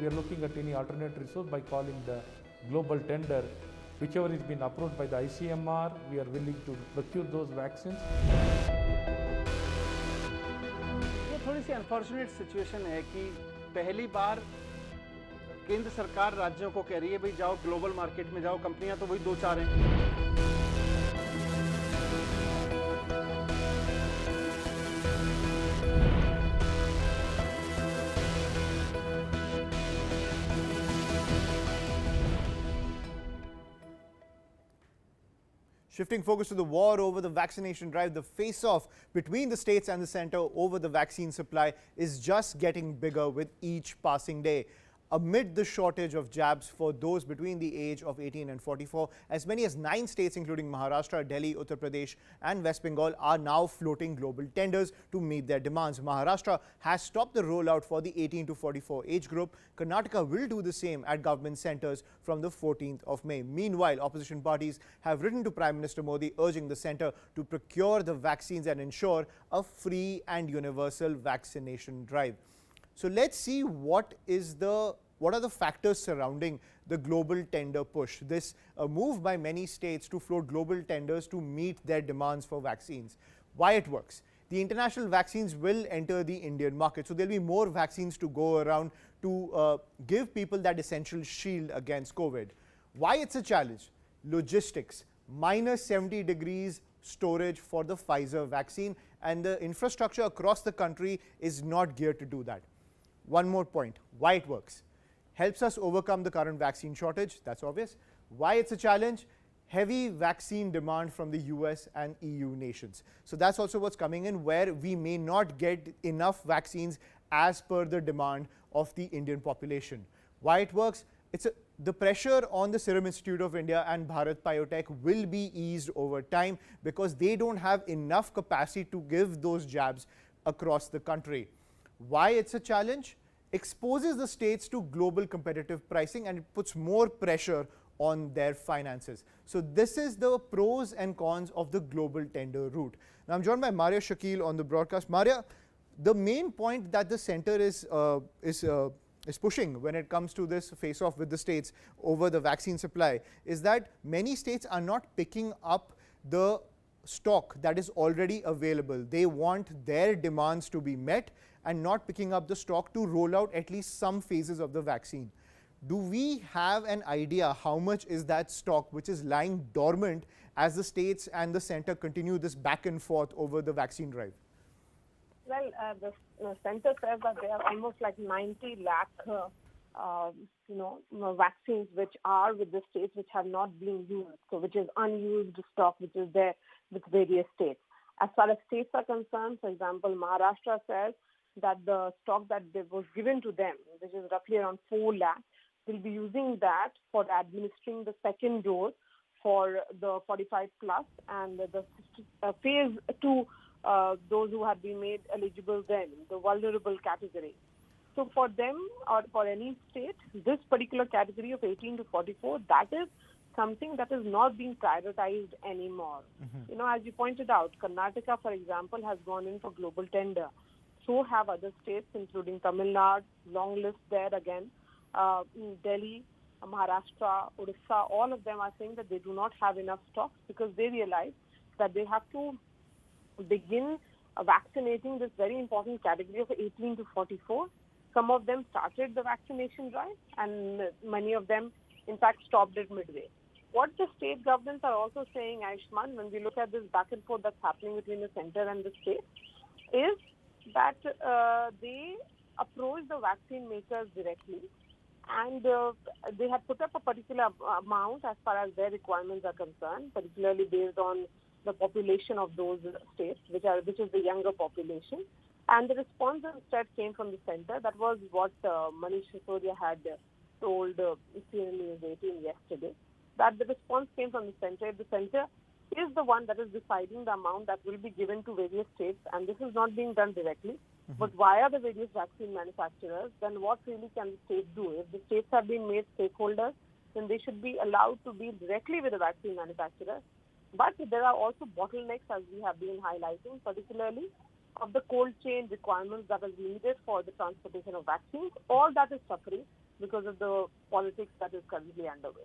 we are looking at any alternate resource by calling the global tender. Whichever is been approved by the ICMR, we are willing to procure those vaccines. ये थोड़ी सी unfortunate situation है कि पहली बार केंद्र सरकार राज्यों को कह रही है भाई जाओ ग्लोबल मार्केट में जाओ, कंपनियां तो वही दो चार हैं। Shifting focus to the war over the vaccination drive, the face-off between the states and the centre over the vaccine supply is just getting bigger with each passing day. Amid the shortage of jabs for those between the age of 18 and 44, as many as 9 states including Maharashtra, Delhi, Uttar Pradesh and West Bengal are now floating global tenders to meet their demands. Maharashtra has stopped the rollout for the 18 to 44 age group. Karnataka will do the same at government centres from the 14th of May. Meanwhile, opposition parties have written to Prime Minister Modi urging the centre to procure the vaccines and ensure a free and universal vaccination drive. So let's see what are the factors surrounding the global tender push. This move by many states to float global tenders to meet their demands for vaccines. Why it works. The international vaccines will enter the Indian market. So there will be more vaccines to go around to give people that essential shield against COVID. Why it's a challenge? Logistics. Minus 70 degrees storage for the Pfizer vaccine, and the infrastructure across the country is not geared to do that. One more point, why it works. Helps us overcome the current vaccine shortage, that's obvious. Why it's a challenge? Heavy vaccine demand from the US and EU nations. So that's also what's coming in, where we may not get enough vaccines as per the demand of the Indian population. Why it works? The pressure on the Serum Institute of India and Bharat Biotech will be eased over time because they don't have enough capacity to give those jabs across the country. Why it's a challenge? Exposes the states to global competitive pricing and it puts more pressure on their finances. So this is the pros and cons of the global tender route. Now I'm joined by Maria Shakil on the broadcast. Maria, the main point that the centre is pushing when it comes to this face-off with the states over the vaccine supply is that many states are not picking up the stock that is already available. They want their demands to be met and not picking up the stock to roll out at least some phases of the vaccine. Do we have an idea how much is that stock which is lying dormant as the states and the centre continue this back and forth over the vaccine drive? Well, the centre says that there are almost like 90 lakh vaccines which are with the states which have not been used, so which is unused stock which is there with various states. As far as states are concerned, for example, Maharashtra says that the stock that was given to them, which is roughly around 4 lakh, will be using that for administering the second dose for the 45 plus and the phase 2, those who have been made eligible then, the vulnerable category. So for them or for any state, this particular category of 18 to 44, that is something that is not being prioritized anymore. You know, as you pointed out, Karnataka, for example, has gone in for global tender. So have other states, including Tamil Nadu, long list there again, Delhi, Maharashtra, Odisha, all of them are saying that they do not have enough stocks because they realize that they have to begin vaccinating this very important category of 18 to 44. Some of them started the vaccination drive and many of them, in fact, stopped it midway. What the state governments are also saying, Ayushman, when we look at this back and forth that's happening between the centre and the state, is that they approach the vaccine makers directly and they have put up a particular amount as far as their requirements are concerned, particularly based on the population of those states, which is the younger population. And the response instead came from the centre. That was what Manish Sisodia had told CNN News 18 yesterday, that the response came from the centre. The centre is the one that is deciding the amount that will be given to various states, and this is not being done directly, but via the various vaccine manufacturers. Then what really can the states do? If the states have been made stakeholders, then they should be allowed to deal directly with the vaccine manufacturers. But there are also bottlenecks, as we have been highlighting, particularly of the cold chain requirements that is needed for the transportation of vaccines. All that is suffering. because of the politics that is currently underway.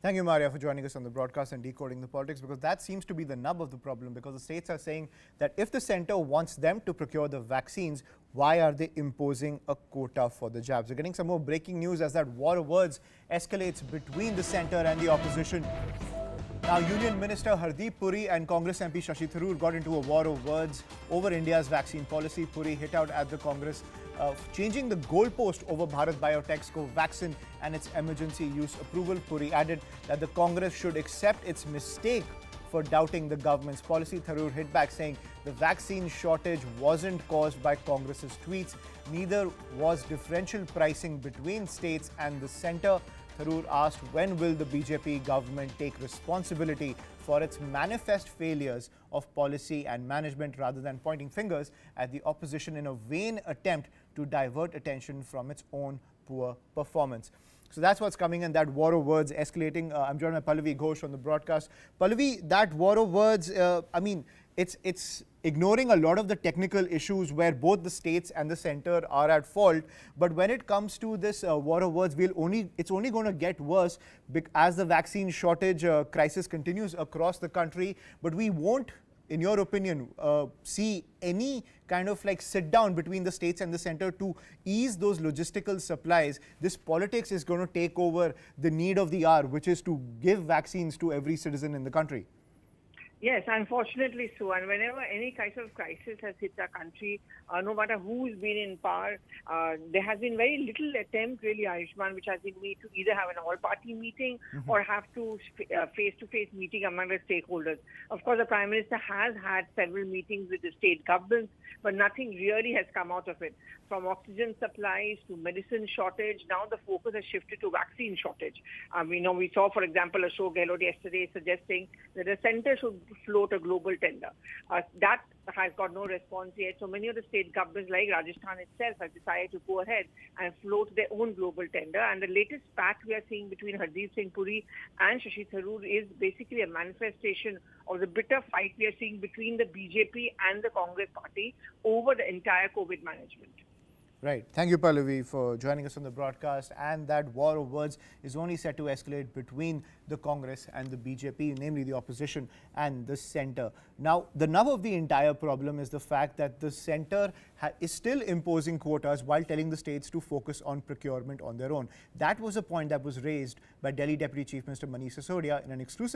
Thank you, Maria, for joining us on the broadcast and decoding the politics, because that seems to be the nub of the problem, because the states are saying that if the center wants them to procure the vaccines, why are they imposing a quota for the jabs? We're getting some more breaking news as that war of words escalates between the center and the opposition. Now, Union Minister Hardeep Puri and Congress MP Shashi Tharoor got into a war of words over India's vaccine policy. Puri hit out at the Congress, changing the goalpost over Bharat Biotech's Covaxin and its emergency use approval. Puri added that the Congress should accept its mistake for doubting the government's policy. Tharoor hit back saying the vaccine shortage wasn't caused by Congress's tweets. Neither was differential pricing between states and the center. Tharoor asked when will the BJP government take responsibility for its manifest failures of policy and management, rather than pointing fingers at the opposition in a vain attempt to divert attention from its own poor performance. So that's what's coming, and that war of words escalating. I'm joined by Pallavi Ghosh on the broadcast. Pallavi, that war of words, it's ignoring a lot of the technical issues where both the states and the center are at fault. But when it comes to this war of words, it's only going to get worse as the vaccine shortage crisis continues across the country. But we won't, in your opinion, see any kind of like sit down between the states and the center to ease those logistical supplies. This politics is going to take over the need of the hour, which is to give vaccines to every citizen in the country. Yes, unfortunately so. And whenever any kind of crisis has hit our country, no matter who's been in power, there has been very little attempt, really, Ayushman, which has been made to either have an all-party meeting or have to face-to-face meeting among the stakeholders. Of course, the Prime Minister has had several meetings with the state governments, but nothing really has come out of it. From oxygen supplies to medicine shortage, now the focus has shifted to vaccine shortage. We saw, for example, Ashok Gehlot yesterday suggesting that the center should float a global tender. That has got no response yet. So many of the state governments, like Rajasthan itself, have decided to go ahead and float their own global tender. And the latest spat we are seeing between Hardeep Singh Puri and Shashi Tharoor is basically a manifestation of the bitter fight we are seeing between the BJP and the Congress party over the entire COVID management. Right. Thank you, Pallavi, for joining us on the broadcast. And that war of words is only set to escalate between the Congress and the BJP, namely the opposition and the center. Now, the nub of the entire problem is the fact that the center is still imposing quotas while telling the states to focus on procurement on their own. That was a point that was raised by Delhi Deputy Chief Minister Manish Sisodia in an exclusive